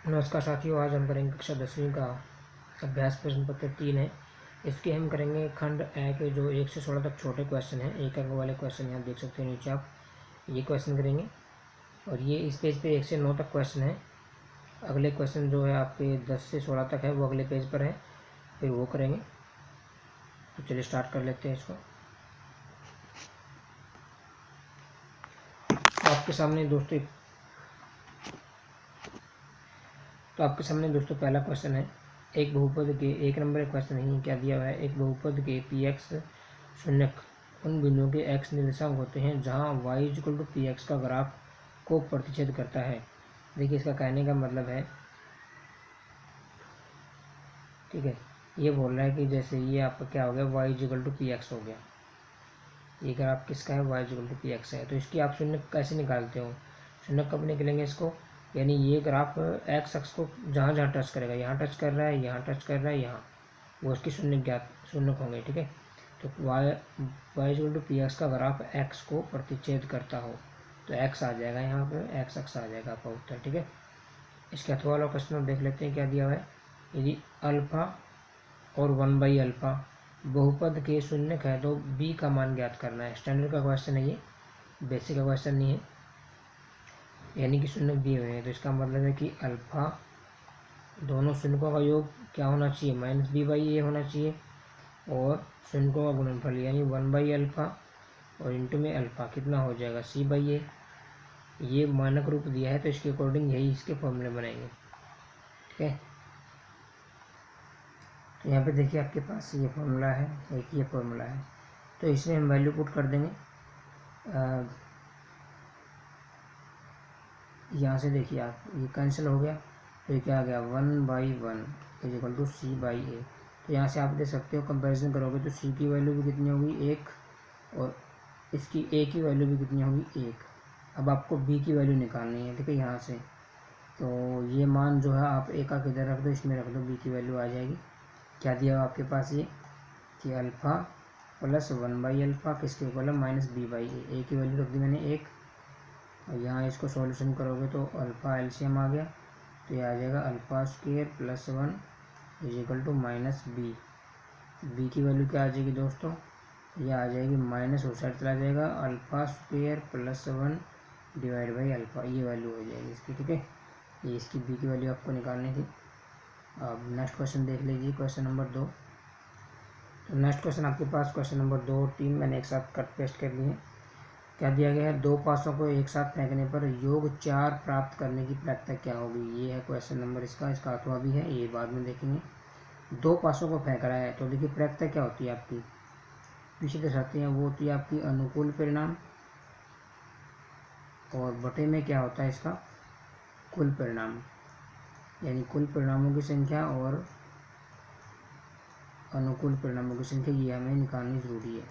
नमस्कार साथियों, आज हम करेंगे कक्षा 10वीं का अभ्यास प्रश्न पत्र 3 है। इसके हम करेंगे खंड ए के जो 1 से 16 तक छोटे क्वेश्चन हैं, 1 अंक वाले क्वेश्चन यहाँ देख सकते हैं नीचे आप, ये क्वेश्चन करेंगे। और ये इस पेज पे 1 से 9 तक क्वेश्चन है। अगले क्वेश्चन जो है आपके 10 से 16 तक है वो अगले पेज पर है, फिर वो करेंगे। तो चलिए स्टार्ट कर लेते हैं इसको। आपके सामने दोस्तों पहला क्वेश्चन है। एक बहुपद के 1 नंबर क्वेश्चन है, क्या दिया हुआ है। एक बहुपद के px शून्यक उन बिंदुओं के x निर्देशांक होते हैं जहां y = px का ग्राफ को प्रतिच्छेद करता है। देखिए इसका कहने का मतलब है, ठीक है, ये बोल रहा है कि जैसे ये आपका क्या हो गया, y = px हो गया। ये ग्राफ किसका है, y = px है। तो इसकी आप शून्य कैसे निकालते हो, शून्य कब निकलेंगे इसको, यानी ये ग्राफ x अक्ष को जहाँ जहाँ टच करेगा, यहाँ टच कर रहा है, यहाँ टच कर रहा है, यहाँ, वो उसकी शून्य होंगे, ठीक है। तो y = px का ग्राफ x को प्रतिच्छेद करता हो तो x आ जाएगा, यहाँ पे x अक्ष आ जाएगा आपका उत्तर, ठीक है। इसके अथवा वाला क्वेश्चन देख लेते हैं, क्या दिया हुआ है। यदि अल्फा और 1/अल्फा बहुपद के शून्यक है तो b का मान ज्ञात करना है। स्टैंडर्ड का क्वेश्चन है, ये बेसिक का क्वेश्चन नहीं है, यानी कि शून्यक दिए हुए हैं। तो इसका मतलब है कि अल्फा, दोनों शून्यकों का योग क्या होना चाहिए, -b/a होना चाहिए, और शून्यकों का गुणनफल यानी 1/अल्फा और इंटू में अल्फा कितना हो जाएगा, c/a। ये मानक रूप दिया है तो इसके अकॉर्डिंग यही इसके फॉर्मूले बनेंगे, ठीक है। तो यहाँ पे देखिए आपके पास ये फॉर्मूला है, एक ये फॉर्मूला है, तो इसमें हम वैल्यू पुट कर देंगे। यहाँ से देखिए आप, ये कैंसिल हो गया, तो ये क्या आ गया, 1/1 = c/a। तो यहाँ से आप देख सकते हो, कंपैरिजन करोगे तो c की वैल्यू भी कितनी होगी, 1, और इसकी a की वैल्यू भी कितनी होगी, 1। अब आपको b की वैल्यू निकालनी है, ठीक है। यहाँ से तो ये मान जो है आप a का किधर रख दो, इसमें रख दो, b की वैल्यू आ जाएगी। क्या दिया आपके पास ये कि अल्फ़ा प्लस 1/अल्फ़ा किसके इक्वल है, -b/a। की वैल्यू रख दी मैंने 1, और यहाँ इसको सॉल्यूशन करोगे तो अल्फ़ा एलसीएम आ गया, तो ये आ जाएगा α² + 1 = -b। b की वैल्यू क्या आ जाएगी दोस्तों, ये आ जाएगी माइनस उस साइड चला जाएगा, α² + 1 /अल्फ़ा, ये वैल्यू हो जाएगी इसकी, ठीक है। ये इसकी b की वैल्यू आपको निकालनी थी। अब नेक्स्ट क्वेश्चन देख लीजिए, क्वेश्चन नंबर 2। तो नेक्स्ट क्वेश्चन आपके पास क्वेश्चन नंबर 2 और 3 मैंने एक साथ कट पेस्ट कर लिए। क्या दिया गया है, 2 पासों को एक साथ फेंकने पर योग 4 प्राप्त करने की प्रक्रिया क्या होगी। ये है क्वेश्चन नंबर इसका अथवा भी है, ये बाद में देखेंगे। 2 पासों को फेंक रहा है तो देखिए प्रक्रिया क्या होती है आपकी, पीछे दर्शाते हैं, वो होती है आपकी अनुकूल परिणाम, और बटे में क्या होता है इसका, कुल परिणाम, यानी कुल परिणामों की संख्या और अनुकूल परिणामों की संख्या, ये हमें निकालनी जरूरी है,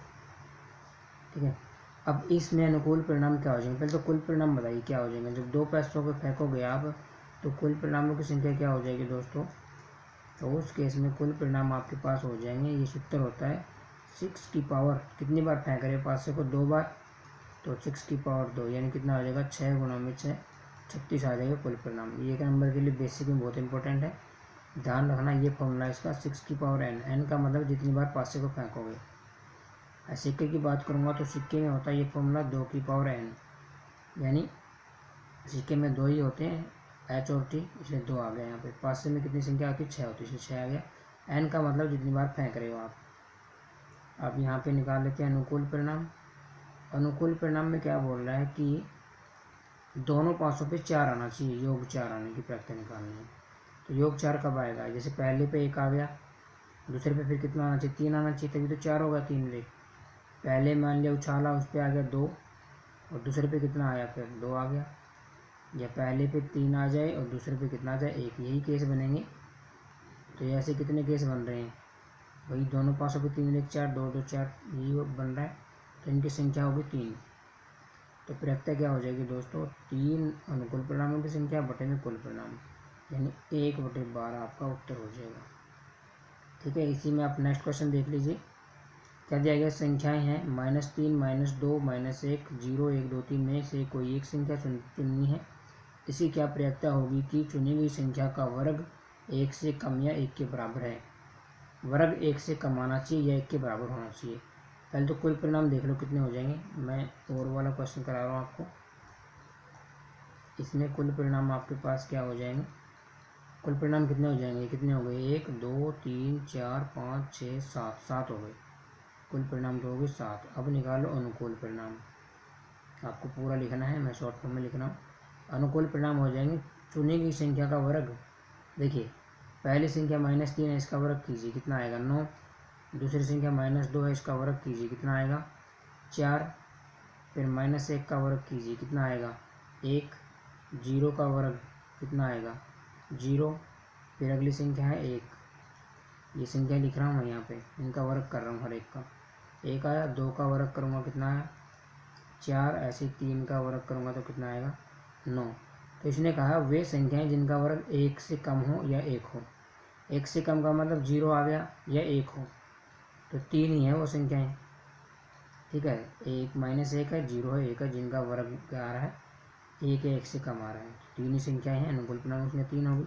ठीक है। अब इसमें अनुकूल परिणाम क्या हो जाएंगे, पहले तो कुल परिणाम बताइए क्या हो जाएंगे। जब 2 पैसों को फेंकोगे आप तो कुल परिणामों की संख्या क्या हो जाएगी दोस्तों, तो उस केस में कुल परिणाम आपके पास हो जाएंगे, ये सूत्र होता है 6 की पावर, कितनी बार फेंक रहे हैं पासे को, 2 बार, तो 6 की पावर 2 यानी कितना हो जाएगा, 6 × 6 36 आ जाएगा कुल परिणाम। ये 1 नंबर के लिए बेसिक में बहुत इंपॉर्टेंट है, ध्यान रखना। ये फॉर्मूला इसका 6 की पावर n का मतलब जितनी बार पासे को फेंकोगे। सिक्के की बात करूँगा तो सिक्के में होता है ये फॉर्मूला 2 की पावर n, यानी सिक्के में 2 ही होते हैं, h और t, इसलिए 2 आ गया। यहाँ पे पासे में कितनी संख्या आती है, 6 होती है, इसलिए 6 आ गया। n का मतलब जितनी बार फेंक रहे हो आप। अब यहाँ पे निकाल लेते हैं अनुकूल परिणाम। अनुकूल परिणाम में क्या बोल रहा है कि दोनों पासों पे 4 आना चाहिए, योग 4 आने की प्रक्रिया निकालनी है। तो योग 4 कब आएगा, जैसे पहले पे 1 आ गया, दूसरे पे फिर कितना आना चाहिए, 3 आना चाहिए, तभी तो 4 होगा। 3 में पहले मान लिया उछाला, उस पर आ गया 2, और दूसरे पे कितना आया, फिर 2 आ गया। या पहले पे 3 आ जाए और दूसरे पे कितना आ जाए, 1, यही केस बनेंगे। तो ऐसे कितने केस बन रहे हैं, वही दोनों पासों पे 3 1 4 2 2 4, यही बन रहा है। तो इनकी संख्या होगी 3। तो प्रक्रिया क्या हो जाएगी दोस्तों, 3 अनुकूल परिणामों की संख्या बटे में कुल परिणाम, यानी 1/12 आपका उत्तर हो जाएगा, ठीक है। इसी में आप नेक्स्ट क्वेश्चन देख लीजिए। क्या दिया गया, संख्याएं हैं -3 -2 -1 0 1 2 3 में से कोई एक संख्या चुननी है। इसकी क्या प्रयोक्ता होगी कि चुनी गई संख्या का वर्ग 1 से कम या 1 के बराबर है। वर्ग 1 से कम आना चाहिए या 1 के बराबर होना चाहिए। पहले तो कुल परिणाम देख लो कितने हो जाएंगे। मैं और वाला क्वेश्चन करा रहा हूँ आपको। इसमें कुल परिणाम आपके पास क्या हो जाएंगे, कुल परिणाम कितने हो जाएंगे, कितने हो गए, 1 2 3 4 5 6 7, 7 हो गए। कुल परिणाम तो हो गए 7। अब निकालो अनुकूल परिणाम। आपको पूरा लिखना है, मैं शॉर्ट फॉर्म में लिख रहा हूँ। अनुकूल परिणाम हो जाएंगे चुनी गई संख्या का वर्ग। देखिए पहली संख्या -3 है, इसका वर्ग कीजिए, कितना आएगा 9। दूसरी संख्या -2 है, इसका वर्ग कीजिए, कितना आएगा 4। फिर -1 का वर्ग कीजिए, कितना आएगा 1। 0 का वर्ग कितना आएगा 0। फिर अगली संख्या है 1, ये संख्या लिख रहा हूँ मैं यहाँ पे, इनका वर्ग कर रहा हूँ हर एक का। 1 आया, 2 का वर्ग करूँगा कितना आया 4, ऐसे 3 का वर्ग करूँगा तो कितना आएगा 9। तो इसने कहा वे संख्याएं जिनका वर्ग 1 से कम हो या 1 हो। 1 से कम का मतलब 0 आ गया या 1 हो, तो 3 ही है वो संख्याएं। ठीक है, 1 -1 है, 0 है, 1 है, जिनका वर्ग आ रहा है 1 या 1 से कम आ रहा है। 3 ही संख्याएं हैं, अनुकूल परिणाम उसमें 3 होगी।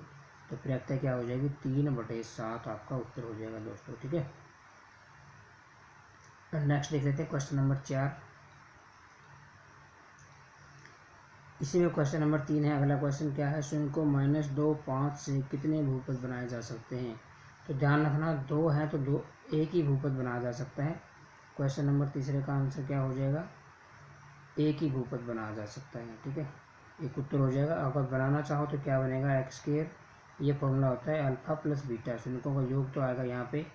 तो प्रयोक्ता क्या हो जाएगी 3/7 आपका उत्तर हो जाएगा दोस्तों। ठीक है, नेक्स्ट देख लेते हैं क्वेश्चन नंबर 4। इसी में क्वेश्चन नंबर 3 है। अगला क्वेश्चन क्या है, शून्य को -2 5 से कितने बहुपद बनाए जा सकते हैं। तो ध्यान रखना 2 है तो 2 एक ही बहुपद बनाया जा सकता है। क्वेश्चन नंबर तीसरे का आंसर क्या हो जाएगा, एक ही बहुपद बनाया जा सकता है। ठीक है, एक उत्तर हो जाएगा। अगर बनाना चाहो तो क्या बनेगा x², ये फॉर्मूला होता है अल्फा प्लस बीटा, शून्यों का योग तो आएगा यहाँ पे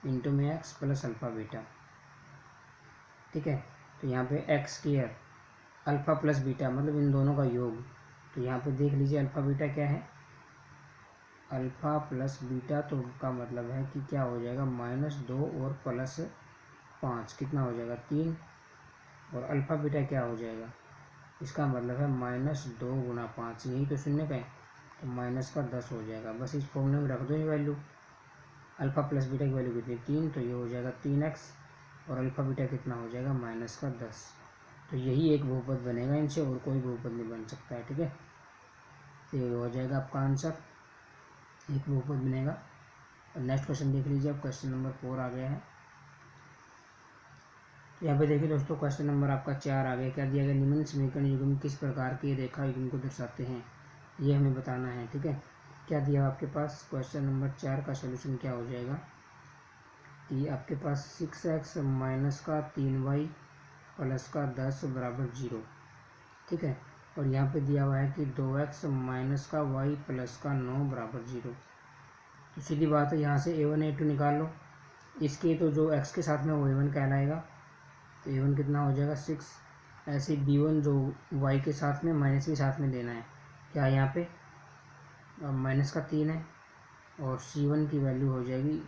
इंटू में x प्लस अल्फा बीटा। ठीक है, तो यहाँ पे x² अल्फा प्लस बीटा मतलब इन दोनों का योग। तो यहाँ पे देख लीजिए अल्फा बीटा क्या है, अल्फा प्लस बीटा, तो का मतलब है कि क्या हो जाएगा -2 और +5 कितना हो जाएगा 3, और अल्फा बीटा क्या हो जाएगा, इसका मतलब है -2 × 5, यही तो शून्य का है, तो -10 हो जाएगा। बस इस फॉर्मूले में रख दो ये वैल्यू। अल्फा प्लस बीटा की वैल्यू कितनी 3, तो ये हो जाएगा 3x, और अल्फा बीटा कितना हो जाएगा -10। तो यही एक बहुपद बनेगा इनसे, और कोई बहुपद नहीं बन सकता है। ठीक है, तो ये हो जाएगा आपका आंसर, एक बहुपद बनेगा। और नेक्स्ट क्वेश्चन देख लीजिए, अब क्वेश्चन नंबर 4 आ गया है। तो यहाँ पे देखिए दोस्तों क्वेश्चन नंबर आपका 4 आ गया। क्या दिया गया, निम्न समीकरण युग्म किस प्रकार की रेखा युग्म को दर्शाते हैं, ये हमें बताना है। ठीक है, क्या दिया आपके पास, क्वेश्चन नंबर 4 का सोल्यूशन क्या हो जाएगा कि आपके पास 6x - का 3y + का 10 = 0। ठीक है, और यहाँ पे दिया हुआ है कि 2x - का y + का 9 = 0। तो सीधी बात है, यहाँ से a1 a2 निकाल लो। इसके तो जो x के साथ में वो a1 कहलाएगा, तो a1 कितना हो जाएगा 6। ऐसे b1 जो y के साथ में माइनस भी साथ में देना है, क्या यहाँ पे -3 है, और c1 की वैल्यू हो जाएगी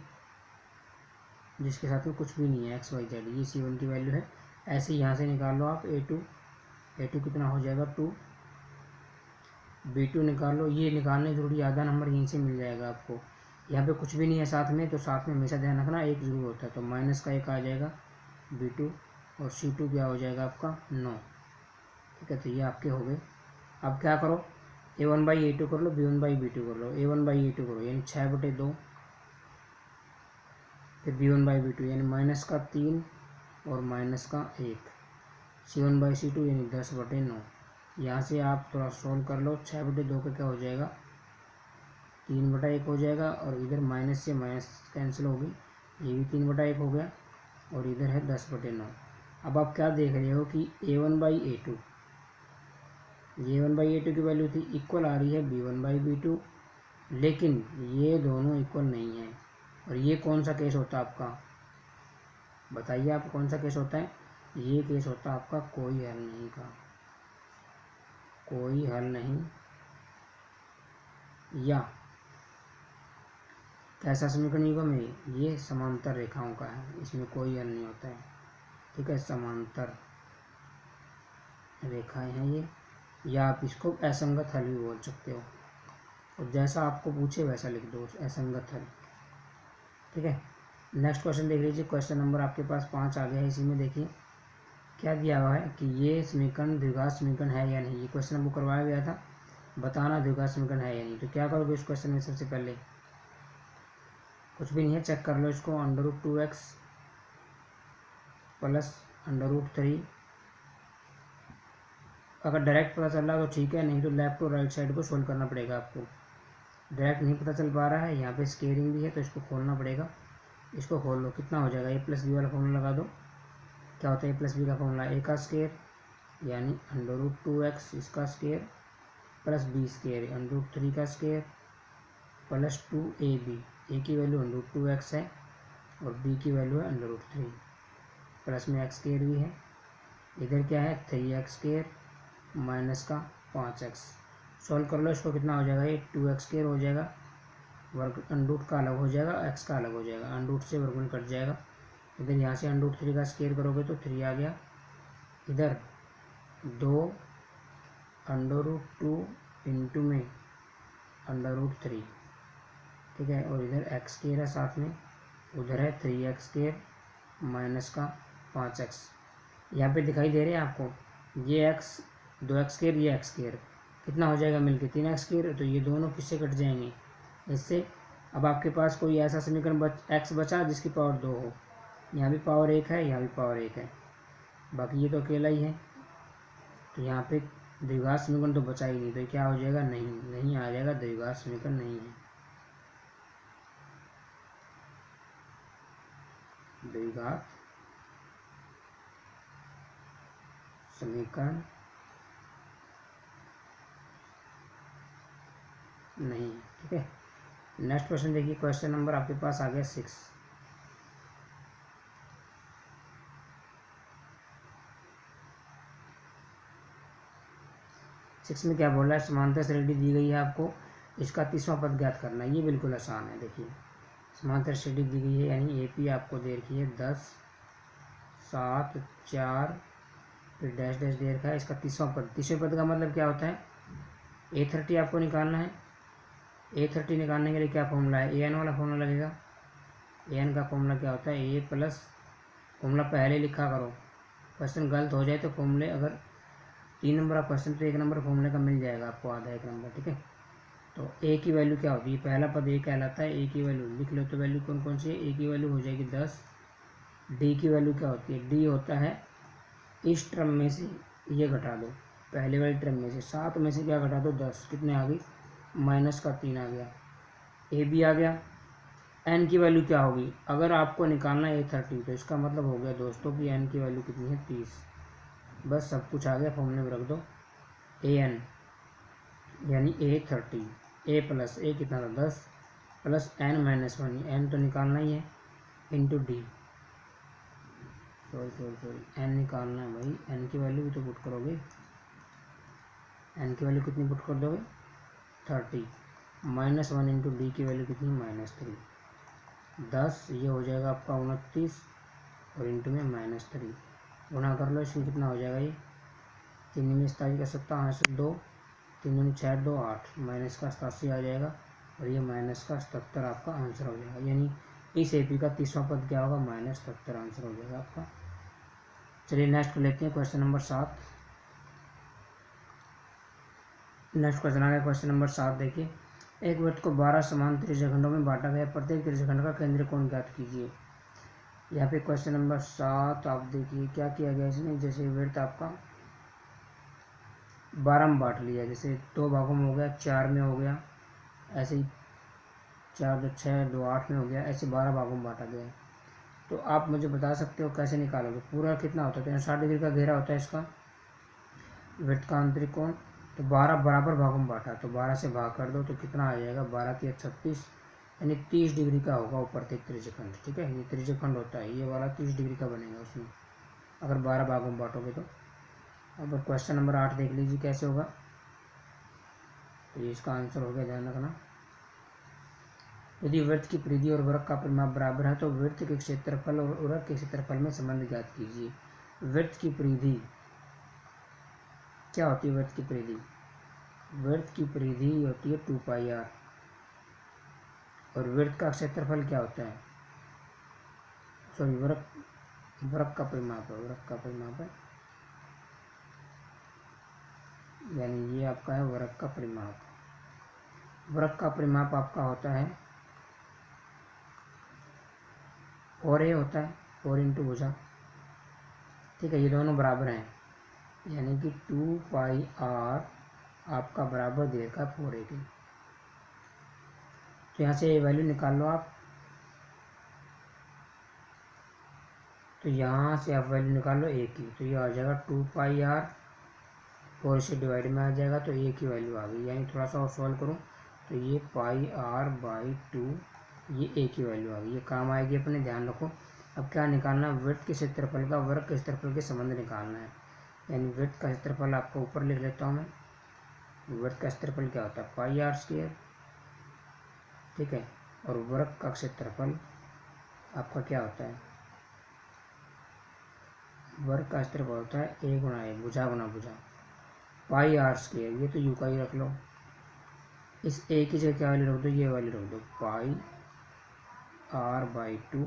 जिसके साथ में कुछ भी नहीं है x y z, ये c1 की वैल्यू है। ऐसे यहाँ से निकाल लो आप a2 कितना हो जाएगा 2, b2 निकाल लो। ये निकालने जरूरी, आधा नंबर यहीं से मिल जाएगा आपको। यहाँ पे कुछ भी नहीं है साथ में, तो साथ में हमेशा ध्यान रखना एक जरूर होता है, तो -1 आ जाएगा b2, और c2 क्या हो जाएगा आपका 9। ठीक है, तो ये आपके हो गए। अब क्या करो, a1/a2 कर लो, b1/b2 कर लो। a1/a2 करो यानी 6/2, फिर b1/b2 यानी -3 और -1, c1/c2 यानी 10/9। यहाँ से आप थोड़ा सोल्व कर लो, 6/2 का क्या हो जाएगा 3/1 हो जाएगा, और इधर माइनस से माइनस कैंसिल होगी, ये भी 3/1 हो गया, और इधर है 10/9। अब आप क्या देख रहे हो कि a1/a2 की वैल्यू थी इक्वल आ रही है b1/b2, लेकिन ये दोनों इक्वल नहीं है। और ये कौन सा केस होता है आपका, बताइए आप कौन सा केस होता है, ये केस होता है आपका कोई हल नहीं का, कोई हल नहीं, या कैसा समीकरण युग्म है, ये समांतर रेखाओं का है, इसमें कोई हल नहीं होता है। ठीक है, समांतर रेखाएं हैं ये, या आप इसको असंगत हल भी बोल सकते हो, और जैसा आपको पूछे वैसा लिख दो, असंगत हल। ठीक है, नेक्स्ट क्वेश्चन देख लीजिए, क्वेश्चन नंबर आपके पास 5 आ गया है। इसी में देखिए क्या दिया हुआ है कि ये समीकरण द्विघात समीकरण है या नहीं। ये क्वेश्चन आपको करवाया गया था, बताना द्विघात समीकरण है या नहीं। तो क्या करोगे इस क्वेश्चन में? सबसे पहले कुछ भी नहीं है, चेक कर लो इसको। √2x प्लस √3, अगर डायरेक्ट पता चल रहा है तो ठीक है, नहीं तो लेफ्ट और राइट साइड को सोल्व करना पड़ेगा आपको। डायरेक्ट नहीं पता चल पा रहा है, यहाँ पे स्केयरिंग भी है तो इसको खोलना पड़ेगा। इसको खोल लो, कितना हो जाएगा? a+b वाला फॉर्मूला लगा दो। क्या होता है a+b का फॉर्मूला? a का स्केयर यानी √2x इसका स्केयर प्लस b स्केयर √3 का स्केयर प्लस 2ab। a की वैल्यू √2x है और b की वैल्यू है √3, प्लस में x स्केयर भी है। इधर क्या है? 3x स्केयर माइनस का 5x। सॉल्व कर लो इसको, कितना हो जाएगा? ये 2x स्केयर हो जाएगा, वर्ग √ का अलग हो जाएगा, x का अलग हो जाएगा, √ से वर्गमूल कट जाएगा। इधर यहाँ से √3 का स्केयर करोगे तो 3 आ गया। इधर 2 √2 इंटू में √3, ठीक है। और इधर x स्केयर है साथ में, उधर है 3x स्केयर माइनस का 5x। यहाँ पे दिखाई दे रहे हैं आपको, ये x 2x स्केयर, ये x स्केयर, कितना हो जाएगा मिलके? 3x square. तो ये दोनों किससे कट जाएंगे? इससे। अब आपके पास कोई ऐसा समीकरण x बचा जिसकी पावर 2 हो। यहाँ भी पावर 1 है, यहाँ भी पावर 1 है, बाकी ये तो अकेला ही है। तो यहाँ पे द्विघात समीकरण तो बचा ही नहीं, तो क्या हो जाएगा? नहीं आ जाएगा, द्विघात समीकरण नहीं है, द्विघात समीकरण नहीं है, ठीक है। नेक्स्ट क्वेश्चन देखिए, क्वेश्चन नंबर आपके पास आ गया 6। 6 में क्या बोल रहा है? समांतर श्रेणी दी गई है आपको, इसका 30वां पद ज्ञात करना है। ये बिल्कुल आसान है। देखिए समांतर श्रेणी दी गई है, यानी AP आपको दे रखी है 10, 7, 4, फिर डैश डैश दे रखा है। इसका 30वां पद, 30वें पद का मतलब क्या होता है? A30 आपको निकालना है। A30 निकालने के लिए क्या फॉर्मूला है? AN वाला फॉर्मूला लगेगा। AN का फॉर्मूला क्या होता है? A प्लस, फॉर्मूला पहले लिखा करो, क्वेश्चन गलत हो जाए तो फॉर्मूले, अगर 3 नंबर का क्वेश्चन तो 1 नंबर फॉर्मूले का मिल जाएगा आपको, आधा 1 नंबर, ठीक है। तो A की वैल्यू क्या होती है? पहला पद A कहलाता है। A की वैल्यू लिख लो, तो वैल्यू कौन कौन सी है? A की वैल्यू हो जाएगी 10। D की वैल्यू क्या होती है? D होता है इस टर्म में से ये घटा दो, पहले वाली टर्म में से 7 में से क्या घटा दो? 10, कितने आ गई? माइनस का 3 आ गया। AB आ गया। N की वैल्यू क्या होगी? अगर आपको निकालना है A30, तो इसका मतलब हो गया दोस्तों कि N की वैल्यू कितनी है? 30। बस सब कुछ आ गया, फॉर्मूले में रख दो। AN यानी A30, A प्लस A कितना था? 10 प्लस N-1, N तो निकालना ही है, इंटू D, सॉरी N निकालना है भाई। N की वैल्यू भी तो पुट करोगे। N की वैल्यू कितनी पुट कर दोगे? 30, -1 इंटू D की वैल्यू कितनी? -3, 10, ये हो जाएगा आपका 29 और इंटू में -3, गुणा कर लो, इसमें कितना हो जाएगा? ये 3 में 27 का 7, 2, 3 में 6, 2, 8, माइनस का 87 आ जाएगा और ये माइनस का 77 आपका आंसर हो जाएगा। यानी इस AP का 30वां पद क्या होगा? -77 आंसर हो जाएगा आपका। चलिए नेक्स्ट कर लेते हैं, क्वेश्चन नंबर 7। नेक्स्ट क्वेश्चन आ गया क्वेश्चन नंबर 7। देखिए, एक वृत्त को 12 समान त्रिज्याखंडों में बांटा गया, प्रत्येक त्रिज्याखंड का केंद्र कोण ज्ञात कीजिए। यहाँ पे क्वेश्चन नंबर 7 आप देखिए क्या किया गया इसमें। जैसे वृत्त आपका 12 में बांट लिया, जैसे 2 भागों में हो गया, 4 में हो गया, ऐसे ही 4, 2, 6, 2, 8 में हो गया, ऐसे 12 भागों में बांटा गया है। तो आप मुझे बता सकते हो कैसे निकालोगे? पूरा कितना होता है? 60 डिग्री का घेरा होता है इसका वृत्त का आंतरिक कोण। तो 12 बराबर भागों में बांटा, तो 12 से भाग कर दो तो कितना आ जाएगा? 12 के 36, यानी 30 डिग्री का होगा प्रत्येक त्रिज्यखंड, ठीक है। ये त्रिज्यखंड होता है, ये वाला 30 डिग्री का बनेगा उसमें, अगर 12 भागों में बांटोगे तो। अब क्वेश्चन नंबर 8 देख लीजिए कैसे होगा। तो ये इसका आंसर हो गया, ध्यान रखना। यदि वृत्त की परिधि और वृत्त का परिमाप बराबर है तो वृत्त के क्षेत्रफल और वृत्त के क्षेत्रफल में संबंध ज्ञात कीजिए। वृत्त की परिधि क्या होती है? वृत्त की परिधि, वृत्त की परिधि होती है 2πr, और वृत्त का क्षेत्रफल क्या होता है? सॉरी, वृत्त का परिमाप है, वृत्त का परिमाप है यानी ये आपका है वर्ग का परिमाप। वर्ग का परिमाप आपका होता है 4a होता है, 4 इंटू भुजा। ठीक है, ये दोनों बराबर हैं, यानी कि 2πr आपका बराबर दे रखा है 4a के। तो यहाँ से वैल्यू निकाल लो आप। तो यहाँ से आप वैल्यू निकाल लो a की, तो ये आ जाएगा 2πr, 4 से डिवाइड में आ जाएगा, तो a की वैल्यू आ गई। यानी थोड़ा सा और सॉल्व करूँ तो ये πr/2, ये a की वैल्यू आ गई। ये काम आएगी अपने, ध्यान रखो। अब क्या निकालना है, वृत्त के क्षेत्रफल का वर्ग के क्षेत्रफल के संबंध निकालना है। यानी वृत्त का क्षेत्रफल आपको ऊपर लिख लेता हूँ मैं। वृत्त का क्षेत्रफल क्या होता है, πr²। ठीक है, और वर्ग का क्षेत्रफल आपका क्या होता है, वर्ग का क्षेत्रफल होता है a गुणा a, भुजा गुणा भुजा, πr²। ये तो u का ही रख लो। इस a की जगह क्या वैल्यू रख दो, ये वैल्यू रख दो πr/2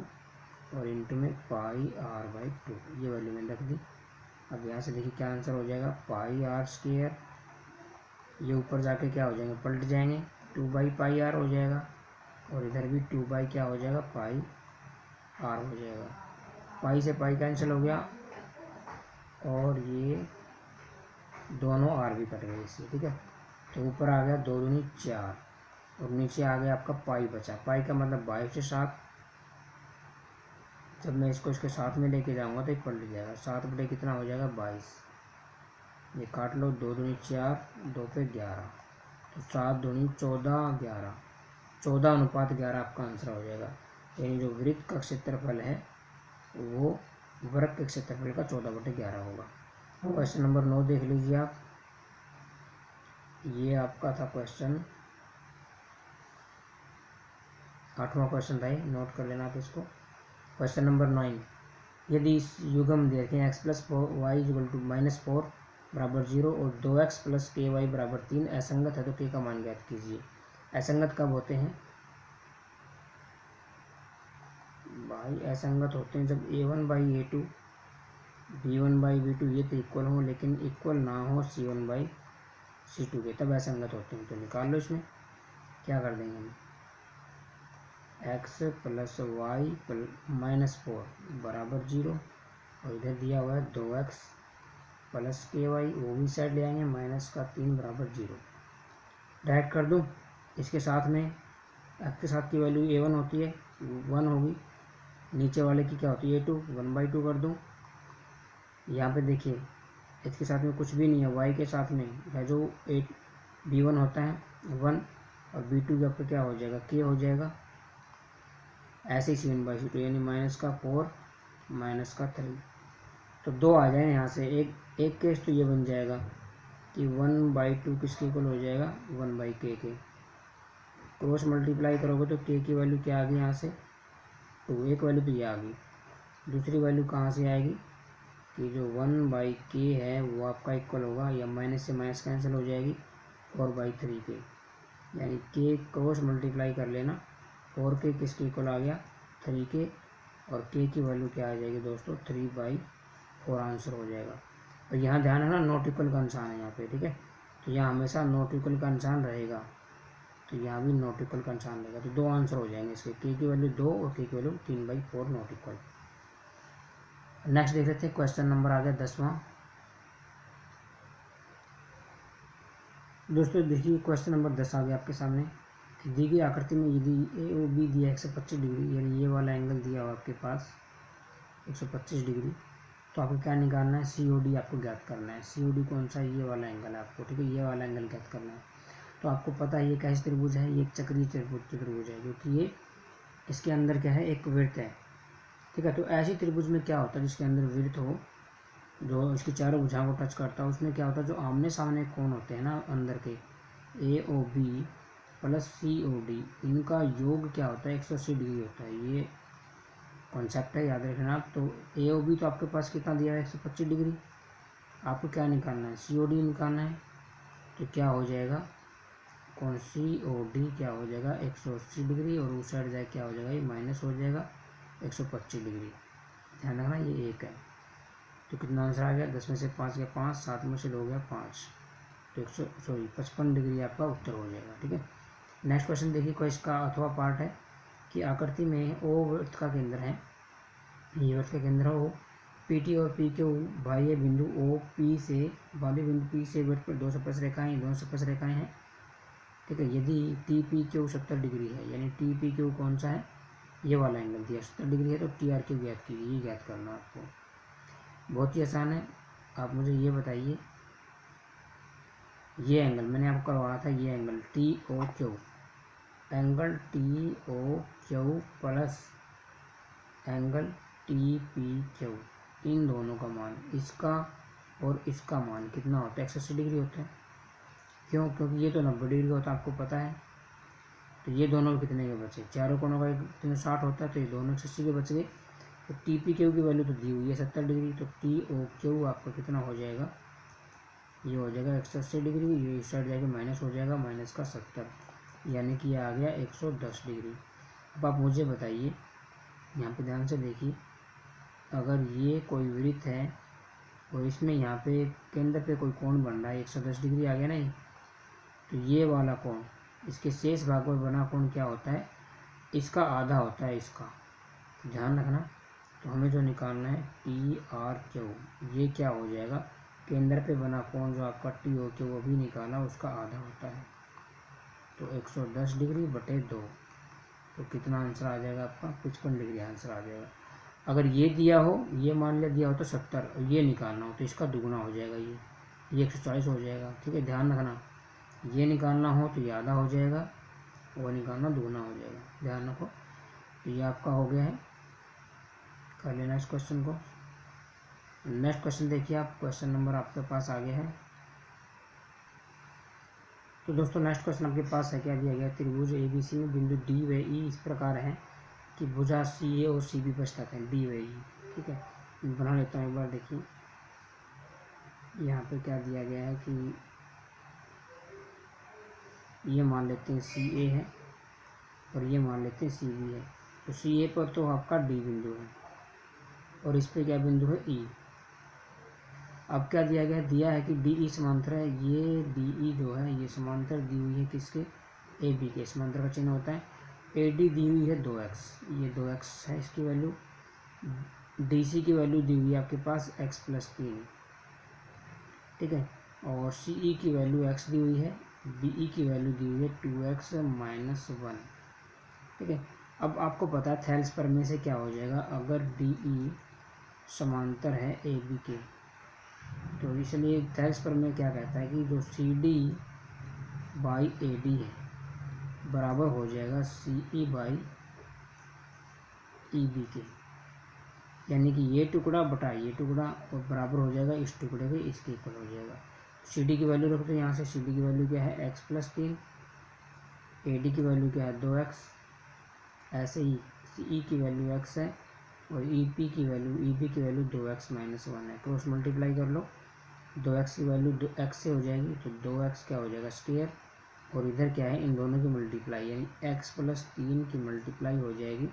और इंटू में πr/2, ये वैल्यू मैंने रख दी। अब यहाँ से देखिए क्या आंसर हो जाएगा, πr², ये ऊपर जाके क्या हो जाएंगे, पलट जाएंगे, 2/πr हो जाएगा, और इधर भी 2 क्या हो जाएगा, πr हो जाएगा। पाई से पाई कैंसिल हो गया, और ये दोनों आर भी कट गए इससे। ठीक है, तो ऊपर आ गया 2 दूनी 4, और नीचे आ गया आपका पाई बचा। पाई का मतलब 22 से 7। जब मैं इसको इसके साथ में लेके जाऊंगा तो ये पलट जाएगा। 7 बटे कितना हो जाएगा, 22। ये काट लो, 2 दूनी 4, 2 पे 11, तो 7 दूनी 14, 11, 14:11 आपका आंसर हो जाएगा। यानी जो वृत्त का क्षेत्रफल है वो वर्ग के क्षेत्रफल का 14/11 होगा। क्वेश्चन नंबर 9 देख लीजिए आप। ये आपका था क्वेश्चन 8वां क्वेश्चन था, ये नोट कर लेना आप इसको। क्वेश्चन नंबर 9, यदि इस युग्म देखें x + 4y - 4 बराबर 0 और 2x + ky बराबर 3 असंगत है तो k का मान ज्ञात कीजिए। असंगत कब होते हैं भाई, असंगत होते हैं जब a1/a2 b1/b2 ये तो इक्वल हो, लेकिन इक्वल ना हो c1/c2 के, तब असंगत होते हैं। तो निकाल लो, इसमें क्या कर देंगे हम, x + y - 4 बराबर 0, और इधर दिया हुआ है 2x + ky, वो भी साइड ले आएंगे, -3 बराबर 0। डायरेक्ट कर दूँ इसके साथ में, x के साथ की वैल्यू a1 होती है, 1 होगी, नीचे वाले की क्या होती है a2, 1/2 कर दूँ। यहाँ पे देखिए इसके साथ में कुछ भी नहीं है, y के साथ में है जो b1 होता है 1, और b2 के ऊपर क्या हो जाएगा, k हो जाएगा। ऐसे ही c1/c2, यानी -4 -3, तो 2 आ जाए यहाँ से। एक केस तो ये बन जाएगा कि 1/2 किसके इक्वल हो जाएगा, 1/k के। क्रॉस मल्टीप्लाई करोगे तो k की वैल्यू क्या आ गई यहाँ से 2, एक वैल्यू तो ये आ गई। दूसरी वैल्यू कहाँ से आएगी कि जो 1/k है वो आपका इक्वल होगा, या माइनस से माइनस कैंसिल हो जाएगी, 4/3 के। यानी k क्रॉस मल्टीप्लाई कर लेना, 4k किसके इक्वल आ गया, 3k, और k की वैल्यू क्या आ जाएगी दोस्तों, 3/4 आंसर हो जाएगा। और यहाँ ध्यान रखना नॉट इक्वल का निशान है यहाँ पे। ठीक है, तो यहाँ हमेशा नॉट इक्वल का निशान रहेगा, तो यहाँ भी नॉट इक्वल का निशान रहेगा। तो 2 आंसर हो जाएंगे इसके, k की वैल्यू 2 और k की वैल्यू 3/4 नॉट इक्वल। नेक्स्ट देख लेते हैं, क्वेश्चन नंबर आ गया 10वां। दोस्तों देखिए क्वेश्चन नंबर 10 आ गया आपके सामने। दी गई आकृति में यदि ए ओ बी दिया 125 डिग्री, यानी ये वाला एंगल दिया हुआ आपके पास 125 डिग्री, तो आपको क्या निकालना है, सी ओ डी आपको ज्ञात करना है। सी ओ डी कौन सा, ये वाला एंगल है आपको। ठीक है, ये वाला एंगल ज्ञात करना है। तो आपको पता है ये कैसे त्रिभुज है, ये एक चक्रीय त्रिभुज है, जो कि ये इसके अंदर क्या है, एक वृत्त है। ठीक है, तो ऐसी त्रिभुज में क्या होता है जिसके अंदर वृत्त हो, जो इसकी चारों भुजाओं को टच करता है, उसमें क्या होता है, जो आमने सामने कोण होते हैं ना अंदर के, ए ओ बी प्लस सी ओ डी, इनका योग क्या होता है, 180 डिग्री होता है। ये कॉन्सेप्ट है, याद रखना आप। तो ए ओ बी तो आपके पास कितना दिया है, 125 डिग्री। आपको क्या निकालना है, सी ओ डी निकालना है। तो क्या हो जाएगा, कौन सी ओ डी क्या हो जाएगा, 180 डिग्री, और उस साइड जाए क्या हो जाएगा, ये माइनस हो जाएगा 125 डिग्री। ध्यान रखना ये 1 है। तो कितना आंसर आ गया, 10 में से 5 गया 5, 7 में से 2 गया 5। तो 55 डिग्री आपका उत्तर हो जाएगा। ठीक है, नेक्स्ट क्वेश्चन देखिए, कोई इसका अथवा पार्ट है कि आकृति में ओ वृत्त का केंद्र है, ये वृत्त का केंद्र है ओ, पी टी और पी क्यू बाह्य बिंदु ओ पी से बाह्य बिंदु पी से वृत्त पर 2 स्पर्श रेखाएं, 2 स्पर्श रेखाएं हैं। ठीक है, यदि टी पी क्यू 70 डिग्री है, यानी टी पी क्यू कौन सा है, ये वाला एंगल दिया 70 डिग्री है, तो टी आर क्यू ज्ञात कीजिए। ये ज्ञात करना आपको बहुत ही आसान है। आप मुझे ये बताइए, ये एंगल मैंने आपको करवाया था, ये angle T O Q, angle T O Q plus angle T P Q, इन दोनों का मान, इसका और इसका मान कितना होता है, 180 डिग्री होता है। क्यों? क्योंकि ये तो 90 डिग्री का होता है, आपको पता है। तो ये दोनों कितने के बचे, चारों कोनों का 360 होता है, तो ये दोनों 180 के बच गए। तो टी पी क्यू की वैल्यू तो दी हुई है 70 डिग्री, तो टी ओ क्यू आपका कितना हो जाएगा, ये हो जाएगा 180 डिग्री, ये इस साइड जाके माइनस हो जाएगा, माइनस का 70, यानी कि ये आ गया 110 डिग्री। अब आप मुझे बताइए, यहाँ पे ध्यान से देखिए, अगर ये कोई वृत्त है और इसमें यहाँ पे केंद्र पे कोई कोण बन रहा है, 110 डिग्री आ गया नहीं, तो ये वाला कोण, इसके शेष भाग में बना कोण क्या होता है, इसका आधा होता है इसका, ध्यान रखना। तो हमें जो निकालना है टी आर क्यू, ये क्या हो जाएगा, केंद्र पे बना कोण जो आपका टी ओ क्यू वो भी निकाला, उसका आधा होता है, तो 110 डिग्री बटे 2, तो कितना आंसर आ जाएगा आपका, 55 डिग्री आंसर आ जाएगा। अगर ये दिया हो, ये मान लिया दिया हो तो 70, और ये निकालना हो तो इसका दुगुना हो जाएगा, ये 140 हो जाएगा। ठीक है, ध्यान रखना, ये निकालना हो तो ये आधा हो जाएगा, वो निकालना दुगुना हो जाएगा, ध्यान रखो। तो ये आपका हो गया है, कर लेना इस क्वेश्चन को। नेक्स्ट क्वेश्चन देखिए आप, क्वेश्चन नंबर आपके पास आ गया है। तो दोस्तों नेक्स्ट क्वेश्चन आपके पास है, क्या दिया गया, त्रिभुज ए बी सी में बिंदु डी व ई इस प्रकार है कि भुजा सी ए और सी बी पर स्थित है, डी व ई। ठीक है, बना लेता हूँ एक बार, देखिए यहाँ पे क्या दिया गया है कि ये मान लेते हैं सी ए है और ये मान लेते हैं सी बी है। तो सी ए पर तो आपका डी बिंदु है और इस पे क्या बिंदु है, ई। अब क्या दिया गया, दिया है कि डी ई समांतर है, ये डी ई जो है ये समांतर दी हुई है किसके, ए बी के, समांतर का चिन्ह होता है। ए डी दी हुई है 2x, ये 2x है इसकी वैल्यू। डी सी की वैल्यू दी हुई है आपके पास x + 3, ठीक है, और सी ई की वैल्यू x दी हुई है, डी ई की वैल्यू दी हुई है 2x - 1। ठीक है, अब आपको पता है थेल्स प्रमेय से क्या हो जाएगा, अगर डी ई समांतर है ए बी के, तो इसलिए थेल्स प्रमेय क्या कहता है कि जो C D by A D है बराबर हो जाएगा सी ई बाई ई बी के, यानी कि ये टुकड़ा बटा ये टुकड़ा और बराबर हो जाएगा इस टुकड़े के, इसके इक्वल हो जाएगा। सी डी की वैल्यू रखते हैं यहाँ से, सी डी की वैल्यू क्या है x + 3, ए डी की वैल्यू क्या है 2x, ऐसे ही सी ई की वैल्यू x है और ई पी की वैल्यू ई बी की वैल्यू 2x - 1 है। क्रॉस मल्टीप्लाई कर लो, 2x की वैल्यू x से हो जाएगी तो 2x क्या हो जाएगा स्क्वायर, और इधर क्या है इन दोनों की मल्टीप्लाई, यानी x + 3 की मल्टीप्लाई हो जाएगी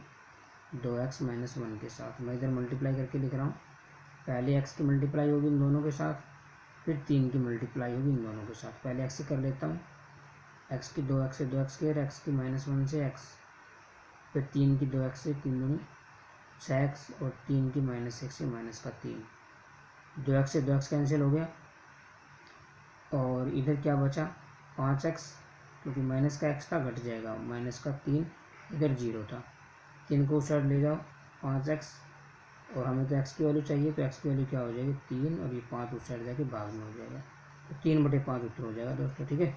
2x - 1 के साथ। मैं इधर मल्टीप्लाई करके लिख रहा हूँ, पहले x की मल्टीप्लाई होगी इन दोनों के साथ, फिर 3 की मल्टीप्लाई होगी इन दोनों के साथ। पहले x से कर लेता हूँ, x की 2x से 2x स्क्वायर, x की -1 से x, फिर 3 की 2x से 3 दूनी 6x, और 3 की -1 से -3, 2x से 2x कैंसिल हो गया, और इधर क्या बचा 5x, क्योंकि माइनस का x था घट जाएगा, -3, इधर 0 था, 3 को उस साइड ले जाओ 5x, और हमें तो x की वैल्यू चाहिए, तो x की वैल्यू क्या हो जाएगी 3, और ये 5 उस साइड जाके भाग में हो जाएगा, तो 3/5 उत्तर हो जाएगा दोस्तों। ठीक है,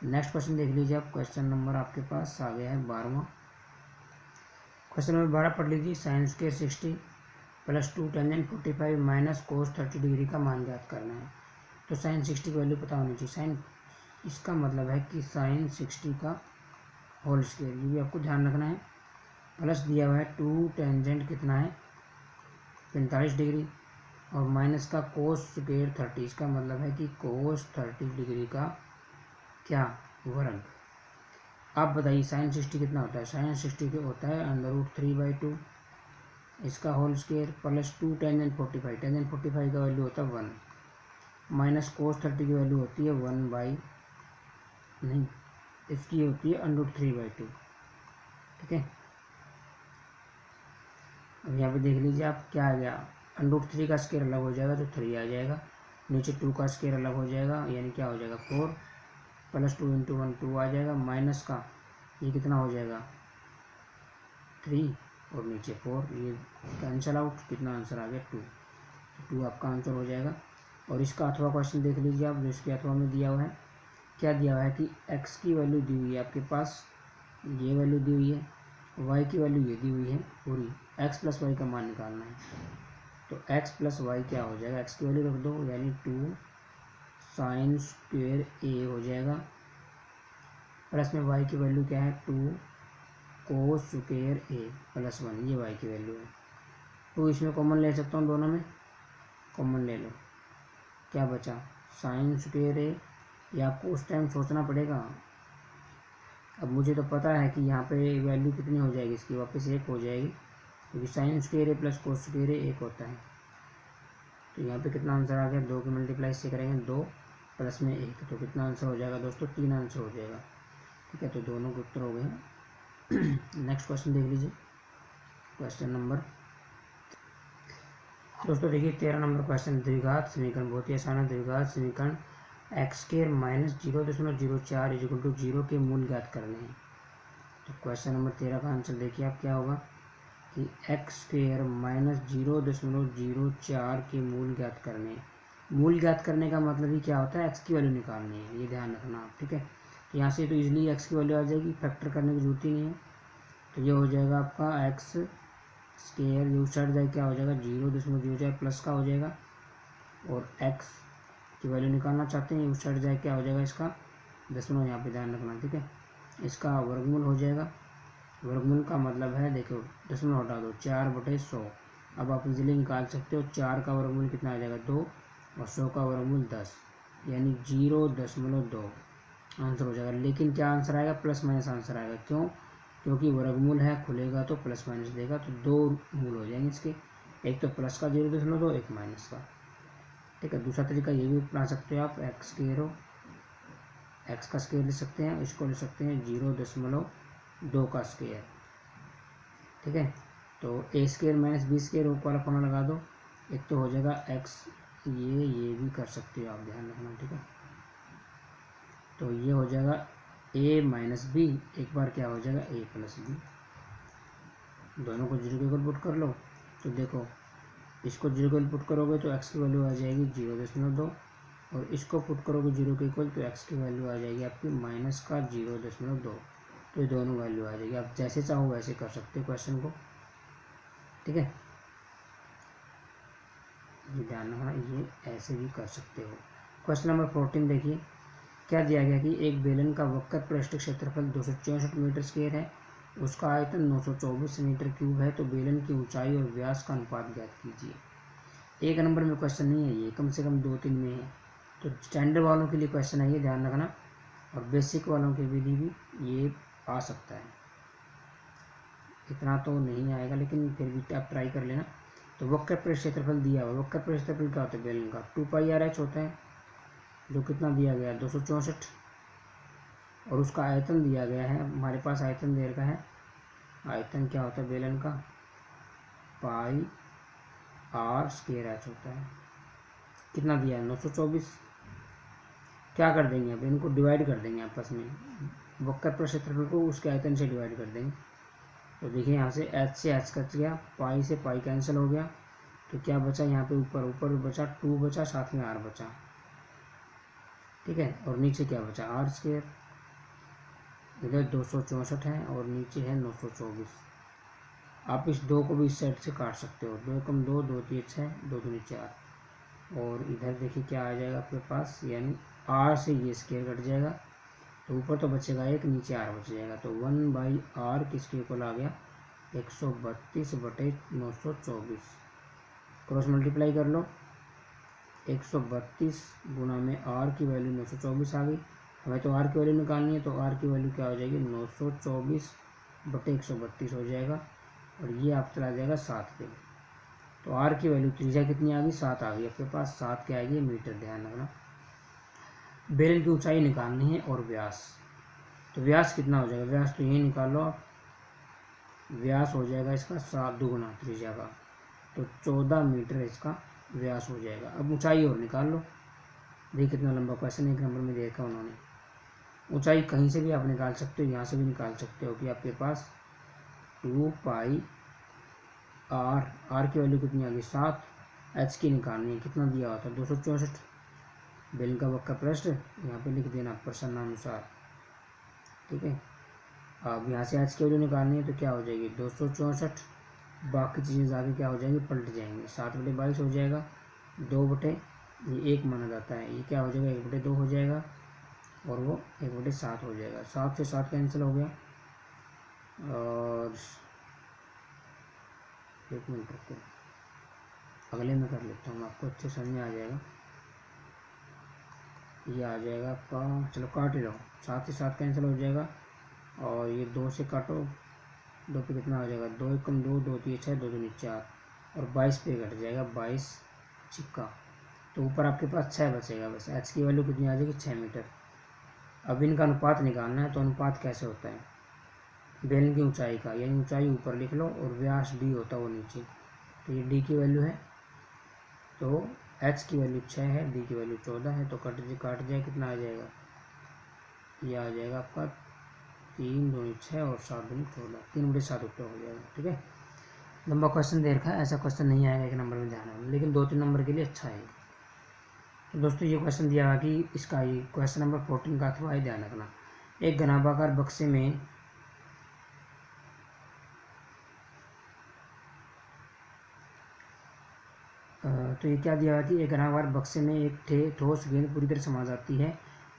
नेक्स्ट क्वेश्चन देख लीजिए आप, क्वेश्चन नंबर आपके पास आ गया है 12वां। क्वेश्चन नंबर 12 पढ़ लीजिए, sin² 60 + 2 tan 45 - cos 30 डिग्री का मान ज्ञात करना है। तो sin 60 की वैल्यू पता होनी चाहिए, साइन इसका मतलब है कि sin 60 का होल स्क्वायर, ये भी आपको ध्यान रखना है। प्लस दिया हुआ है 2 टेंजेंट कितना है 45 डिग्री, और माइनस का cos² 30, इसका मतलब है कि cos 30 डिग्री का क्या वर्ग। आप बताइए sin 60 कितना होता है, sin 60 के होता है √3/2 इसका whole square, plus 2 tan 45, tan 45 का वैल्यू होता है 1, माइनस कोस 30 की वैल्यू होती है 1 बाई, नहीं इसकी होती है √3/2। ठीक है, अब यहाँ पे देख लीजिए आप क्या आ गया, √3 का स्क्वायर अलग हो जाएगा तो 3 आ जाएगा, नीचे 2 का स्क्वायर अलग हो जाएगा यानी क्या हो जाएगा 4 प्लस 2 × 1 2 आ जाएगा, माइनस का ये कितना हो जाएगा 3 और नीचे 4, ये कैंसिल आउट, कितना आंसर आ गया 2, 2 आपका आंसर हो जाएगा। और इसका अथवा क्वेश्चन देख लीजिए आप, जो इसके अथवा में दिया हुआ है, क्या दिया हुआ है कि x की वैल्यू दी हुई है आपके पास, ये वैल्यू दी हुई है, y की वैल्यू ये दी हुई है पूरी, x प्लस वाई का मान निकालना है। तो x प्लस वाई क्या हो जाएगा, x की वैल्यू रख दो यानी 2 साइन स्क्वेयर a हो जाएगा, प्लस में y की वैल्यू क्या है 2 कोस स्क्वेयर a प्लस 1, ये y की वैल्यू है। 2 इसमें कॉमन ले सकता हूँ, दोनों में कॉमन ले लो, क्या बचा साइन स्क्वेयर a, ये आपको उस टाइम सोचना पड़ेगा। अब मुझे तो पता है कि यहाँ पे वैल्यू कितनी हो जाएगी इसकी, वापस 1 हो जाएगी, क्योंकि sine square a plus cos square a 1 होता है। तो यहाँ पे कितना आंसर आ गया, 2 की मल्टीप्लाई से करेंगे 2 प्लस में 1, तो कितना आंसर हो जाएगा दोस्तों 3 आंसर हो जाएगा। ठीक है, तो दोनों के उत्तर हो गए। नेक्स्ट क्वेश्चन देख लीजिए, क्वेश्चन नंबर दोस्तों देखिए 13 नंबर क्वेश्चन, द्विघात समीकरण बहुत ही आसान है। द्विघात समीकरण x² माइनस 0.04 इक्वल टू 0 के मूल ज्ञात करने हैं। तो क्वेश्चन नंबर 13 का आंसर देखिए आप क्या होगा कि x² माइनस 0.04 के मूल ज्ञात करने हैं। मूल ज्ञात करने का मतलब ही क्या होता है, x की वैल्यू निकालनी है, ये ध्यान रखना आप। ठीक है, तो यहाँ से तो इजीली x की वैल्यू आ जाएगी, फैक्टर करने की जरूरत ही नहीं है। तो ये हो जाएगा आपका x स्क्वायर, ये उस साइड जाए क्या हो जाएगा 0.04 प्लस का हो जाएगा, और x की वैल्यू निकालना चाहते हैं उस साइड जाए क्या हो जाएगा इसका दशमलव, यहाँ पे ध्यान रखना। ठीक है, इसका वर्गमूल हो जाएगा, वर्गमूल का मतलब है देखो दशमलव हटा दो 4/100, अब आप इजीली निकाल सकते हो 4 का वर्गमूल कितना आ जाएगा 2 और 100 का वर्गमूल 10, यानी 0.2 आंसर हो जाएगा। लेकिन क्या आंसर आएगा, प्लस माइनस आंसर आएगा, क्यों, क्योंकि वर्गमूल है, खुलेगा तो प्लस माइनस देगा, तो 2 मूल हो जाएंगे इसके, एक तो प्लस का 0.2, एक माइनस का। ठीक है, दूसरा तरीका ये भी अपना सकते हो आप, एक्स का स्क्वायर ले सकते हैं, इसको ले सकते हैं 0.2 का स्क्वायर। ठीक है, तो a² माइनस b² ऊपर फॉर्मूला लगा दो, एक तो हो जाएगा x, ये भी कर सकते हो आप, ध्यान रखना। ठीक है, तो ये हो जाएगा a माइनस b, एक बार क्या हो जाएगा a प्लस b, दोनों को 0 के इक्वल पुट कर लो। तो देखो इसको 0 के इक्वल पुट करोगे तो x की वैल्यू आ जाएगी 0.2, और इसको पुट करोगे 0 के इक्वल तो x की वैल्यू आ जाएगी आपकी माइनस का 0.2, तो ये दोनों वैल्यू आ जाएगी। आप जैसे चाहो वैसे कर सकते हो क्वेश्चन को। ठीक है, ये ध्यान रखना, ये ऐसे भी कर सकते हो। क्वेश्चन नंबर 14 देखिए, क्या दिया गया कि एक बेलन का वक्र पृष्ठ क्षेत्रफल 264 मीटर स्क्वायर है, उसका आयतन 924 मीटर क्यूब है, तो बेलन की ऊंचाई और व्यास का अनुपात ज्ञात कीजिए। एक नंबर में क्वेश्चन नहीं है ये, कम से कम 2-3 में है, तो स्टैंडर्ड वालों के लिए क्वेश्चन है ये, ध्यान रखना, और बेसिक वालों के लिए भी ये आ सकता है। इतना तो नहीं आएगा लेकिन फिर भी आप ट्राई कर लेना। तो वक्र पृष्ठ क्षेत्रफल दिया हुआ, वक्र पृष्ठ क्षेत्रफल क्या होता है बेलन का, 2πr/h होता है, जो कितना दिया गया है 264, और उसका आयतन दिया गया है हमारे पास, आयतन दे रखा है, आयतन क्या होता है बेलन का πr² होता है, कितना दिया है 924, क्या कर देंगे अब इनको डिवाइड कर देंगे आपस में, वक्र पृष्ठ क्षेत्रफल को उसके आयतन से डिवाइड कर देंगे। तो देखिए यहाँ से h से h कट गया, पाई से पाई कैंसिल हो गया, तो क्या बचा यहाँ पे ऊपर बचा 2 बचा, साथ में r बचा। ठीक है, और नीचे क्या बचा r², इधर 264 है और नीचे है 924। आप इस 2 को भी इस साइड से काट सकते हो, 2 कम 2, 2 3 6, 2 दूनी 4, और इधर देखिए क्या आ जाएगा आपके पास, यानी r से ये स्क्वायर कट जाएगा, तो ऊपर तो बचेगा 1, नीचे r बच जाएगा, तो 1/r किसके इक्वल आ गया 132/924, क्रॉस मल्टीप्लाई कर लो, 132 गुना में r की वैल्यू 924 आ गई, हमें तो r की वैल्यू निकालनी है, तो r की वैल्यू क्या हो जाएगी 924/132 हो जाएगा, और ये आप चला जाएगा 7 पे, तो आर की वैल्यू त्रिज्या कितनी आ गई, 7 आ गई आपके पास। 7 क्या आएगी, मीटर, ध्यान रखना। बेलन की ऊंचाई निकालनी है और व्यास, तो व्यास कितना हो जाएगा, व्यास तो यही निकाल लो आप, व्यास हो जाएगा इसका 7 दुगुना त्रिज्या का, तो 14 मीटर इसका व्यास हो जाएगा। अब ऊंचाई और निकाल लो, देखिए कितना लंबा क्वेश्चन 1 नंबर में देखा उन्होंने। ऊंचाई कहीं से भी आप निकाल सकते हो, यहाँ से भी निकाल सकते हो कि आपके पास 2 पाई आर की वैल्यू कितनी आ गई, 7, एच की निकालनी है, कितना दिया हुआ था 264, बेलन का वक्र पृष्ठ यहाँ पे लिख देना प्रश्नानुसार, ठीक है। अब यहाँ से एच की वैल्यू निकालनी है तो क्या हो जाएगी 264, बाकी चीज़ें आगे क्या हो जाएंगी, पलट जाएंगी, 7/22 हो जाएगा, 2 ये 1 माना जाता है, ये क्या हो जाएगा 1/2 हो जाएगा, और वो 1/7 हो जाएगा, 7 से 7 कैंसिल हो गया। और 1 मिनट रुको, अगले में कर लेता हूँ, आपको अच्छे समझ में आ जाएगा। ये आ जाएगा आपका, चलो काट ही लो, 7 से 7 कैंसिल हो जाएगा, और ये 2 से काटो, 2 पे कितना हो जाएगा, 2 एकम 2, 2 3 6, 2 2 4, और 22 पे कट जाएगा, 22 छिक्का, तो ऊपर आपके पास 6 बचेगा बस। एच की वैल्यू कितनी आ जाएगी, 6 मीटर। अब इनका अनुपात निकालना है, तो अनुपात कैसे होता है, बेलन की ऊंचाई का, यानी ऊंचाई ऊपर लिख लो और व्यास डी होता है वो नीचे, तो ये डी की वैल्यू है, तो एच की वैल्यू 6 है, डी की वैल्यू 14 है, तो काट जाए कितना आ जाएगा, ये आ जाएगा आपका 3 दूनी 6 और 7 दूनी 14, 3/7 उत्तर हो जाएगा, ठीक है। लंबा क्वेश्चन दे रखा है, ऐसा क्वेश्चन नहीं आएगा 1 नंबर में, ध्यान रखना, लेकिन 2-3 नंबर के लिए अच्छा है। तो दोस्तों ये क्वेश्चन दिया है कि इसका ये क्वेश्चन नंबर 14 का अथवा ध्यान रखना, एक घनाभाकार बक्से में तो ये क्या दिया है कि एक घनाभार बक्से में एक ठोस गेंद पूरी तरह समा जाती है,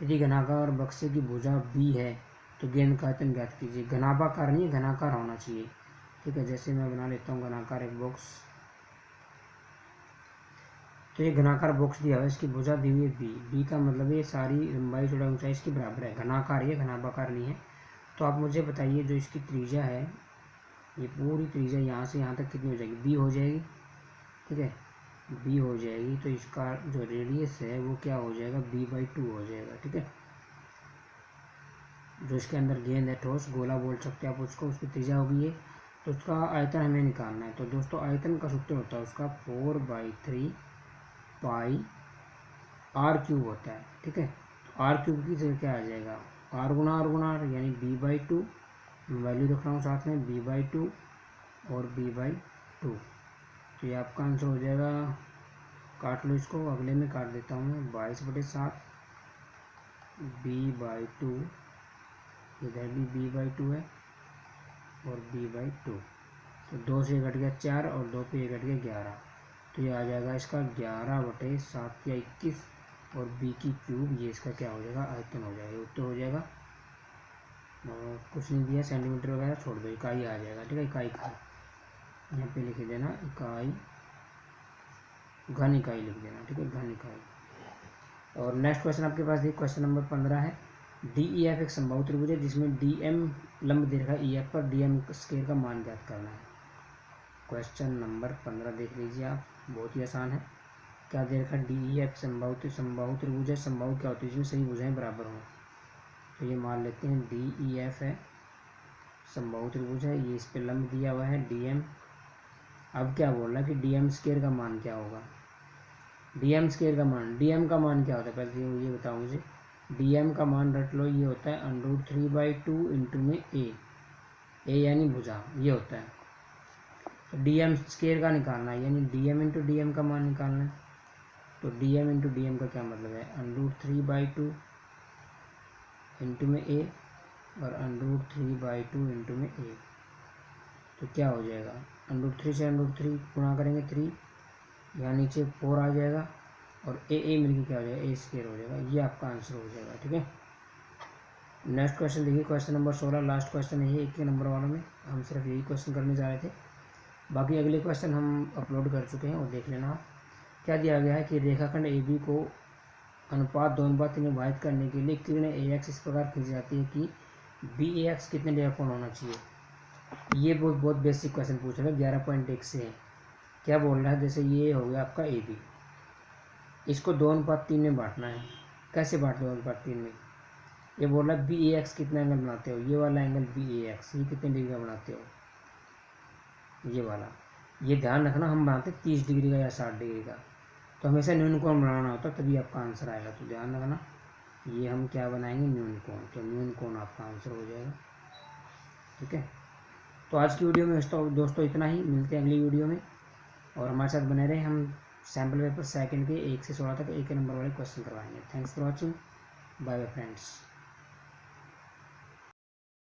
यदि घनाकार बक्से की भुजा बी है तो गेंद का आयतन ज्ञात कीजिए। घनाभाकार नहीं, घनाकार होना चाहिए, ठीक है। जैसे मैं बना लेता हूँ घनाकार एक बॉक्स, तो ये घनाकार बॉक्स दिया हुआ है, इसकी भुजा दी हुई है बी का मतलब ये सारी लंबाई चौड़ाई ऊंचाई इसकी बराबर है, घनाकार ये, घनाभाकार नहीं है। तो आप मुझे बताइए जो इसकी त्रिज्या है, ये पूरी त्रिज्या यहाँ से यहाँ तक कितनी हो जाएगी, बी हो जाएगी, ठीक है, बी हो जाएगी, तो इसका जो रेडियस है वो क्या हो जाएगा, b/2 हो जाएगा, ठीक है। जो इसके अंदर गेंद है ठोस, गोला बोल सकते हैं आप उसको, उसकी त्रिज्या होगी ये, तो उसका आयतन हमें निकालना है। तो दोस्तों आयतन का सूत्र होता है उसका 4/3 पाई r³ होता है, ठीक है। तो r³ की जगह क्या आ जाएगा, r गुना r यानी b/2, वैल्यू रख रहा हूँ साथ में, b/2 और b/2, तो ये आपका आंसर हो जाएगा, काट लो इसको, अगले में काट देता हूँ मैं, 22/7 b/2, इधर भी b/2 है और b/2, तो 2 से घट गया 4 और 2 पे घट गया 11, तो ये आ जाएगा इसका 11/7 या 21, और b³, ये इसका क्या हो जाएगा, आयतन हो जाएगा, उत्तर हो जाएगा। और कुछ नहीं दिया, सेंटीमीटर वगैरह छोड़ दो, इकाई आ जाएगा, ठीक है, इकाई का यहाँ पे लिख देना, इकाई, घन इकाई लिख देना, ठीक है, घन इकाई। और नेक्स्ट क्वेश्चन आपके पास देखिए, क्वेश्चन नंबर 15 है, DEF एक समबाहु त्रिभुज है जिसमें DM लंब दे रखा है, EF पर DM स्क्वायर का मान ज्ञात करना है। क्वेश्चन नंबर 15 देख लीजिए आप, बहुत ही आसान है। क्या दे रखा है, DEF समबाहु त्रिभुज है, समबाहु क्या होती है, जिसमें सही भुजाएं बराबर हों, तो ये मान लेते हैं DEF है, समबाहु त्रिभुज है, ये इस पर लंब दिया हुआ है DM। अब क्या बोल रहा है कि DM स्क्वायर का मान क्या होगा, DM स्क्वायर का मान, DM का मान क्या होता है, पहले ये बताओ मुझे, DM का मान रट लो, ये होता है √3/2 इंटू में A यानी भुजा, ये होता है। तो DM स्क्वायर का निकालना है, यानी DM इंटू DM का मान निकालना है, तो DM इंटू DM का क्या मतलब है, √3/2 इंटू में A और √3/2 इंटू में A, तो क्या हो जाएगा, √3 से √3 गुणा करेंगे 3, यहाँ नीचे 4 आ जाएगा, और A मिलकर क्या हो जाएगा, A स्क्वायर हो जाएगा, ये आपका आंसर हो जाएगा, ठीक है। नेक्स्ट क्वेश्चन देखिए, क्वेश्चन नंबर 16, लास्ट क्वेश्चन है ये 1 नंबर वालों में, हम सिर्फ यही क्वेश्चन करने जा रहे थे, बाकी अगले क्वेश्चन हम अपलोड कर चुके हैं, और देख लेना आप। क्या दिया गया है कि रेखाखंड AB को अनुपात 2:3 में विभाजित करने के लिए किरण AX इस प्रकार खींची जाती है कि BAX कितने डेढ़ कोण होना चाहिए। ये बहुत बेसिक क्वेश्चन पूछ रहे हैं, 11.1 से है, क्या बोल रहा है, जैसे ये हो गया आपका AB, इसको 2:3 में बांटना है। कैसे बांट 2:3 में, ये बोल रहा है BAX कितना एंगल बनाते हो, ये वाला एंगल BAX ये कितने डिग्री का बनाते हो, ये वाला। ये ध्यान रखना हम बनाते 30 डिग्री का या 60 डिग्री का, तो हमेशा न्यून कोण बनाना होता तभी आपका आंसर आएगा। तो ध्यान रखना, ये हम क्या बनाएंगे, न्यून कोण, तो न्यून कोण आपका आंसर हो जाएगा। ठीक है, तो आज की वीडियो में दोस्तों इतना ही, मिलते हैं अगली वीडियो में, और हमारे साथ बने रहे। हम सैम्पल पेपर सेकंड के 1 से 16 तक एक नंबर वाले क्वेश्चन करवाएंगे। Thanks for watching, bye bye friends.